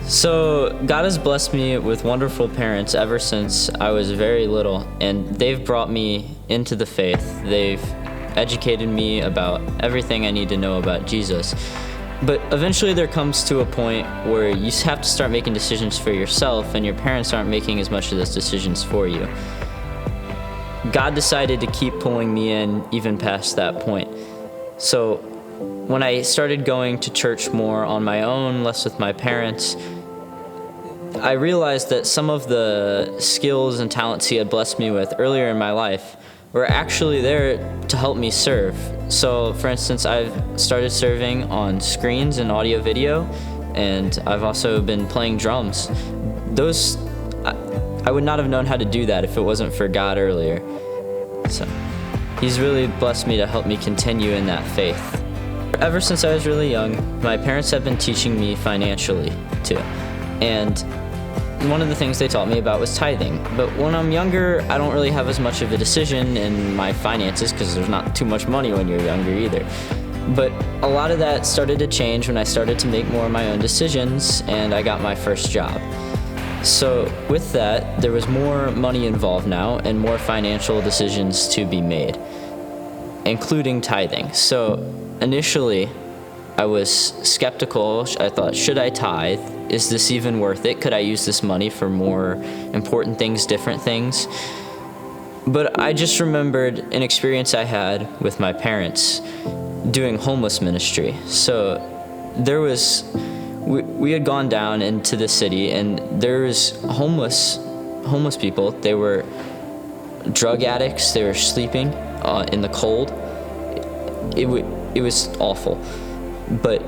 So, God has blessed me with wonderful parents ever since I was very little, and they've brought me into the faith. They've educated me about everything I need to know about Jesus. But eventually there comes to a point where you have to start making decisions for yourself, and your parents aren't making as much of those decisions for you. God decided to keep pulling me in even past that point. So when I started going to church more on my own, less with my parents, I realized that some of the skills and talents He had blessed me with earlier in my life were actually there to help me serve. So, for instance, I've started serving on screens and audio video, and I've also been playing drums. I would not have known how to do that if it wasn't for God earlier. So, He's really blessed me to help me continue in that faith. Ever since I was really young, my parents have been teaching me financially, too. And one of the things they taught me about was tithing. But when I'm younger, I don't really have as much of a decision in my finances because there's not too much money when you're younger either. But a lot of that started to change when I started to make more of my own decisions and I got my first job. So with that, there was more money involved now and more financial decisions to be made, including tithing. So initially, I was skeptical. I thought, should I tithe? Is this even worth it? Could I use this money for more important things, different things? But I just remembered an experience I had with my parents doing homeless ministry. So we had gone down into the city, and there was homeless people. They were drug addicts. They were sleeping in the cold. It was awful. But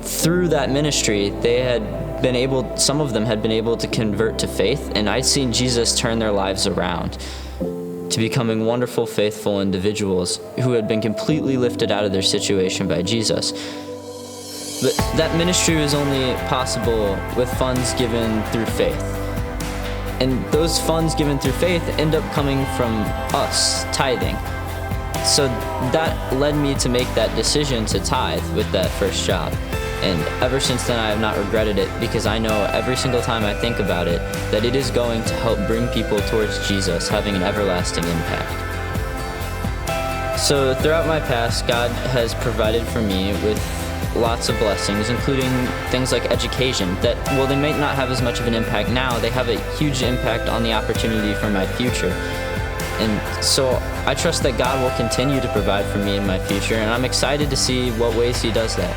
through that ministry, some of them had been able to convert to faith, and I'd seen Jesus turn their lives around to becoming wonderful, faithful individuals who had been completely lifted out of their situation by Jesus. But that ministry was only possible with funds given through faith. And those funds given through faith end up coming from us, tithing. So that led me to make that decision to tithe with that first job. And ever since then, I have not regretted it, because I know every single time I think about it, that it is going to help bring people towards Jesus, having an everlasting impact. So throughout my past, God has provided for me with lots of blessings, including things like education that, well, they might not have as much of an impact now, they have a huge impact on the opportunity for my future. And so I trust that God will continue to provide for me in my future, and I'm excited to see what ways He does that.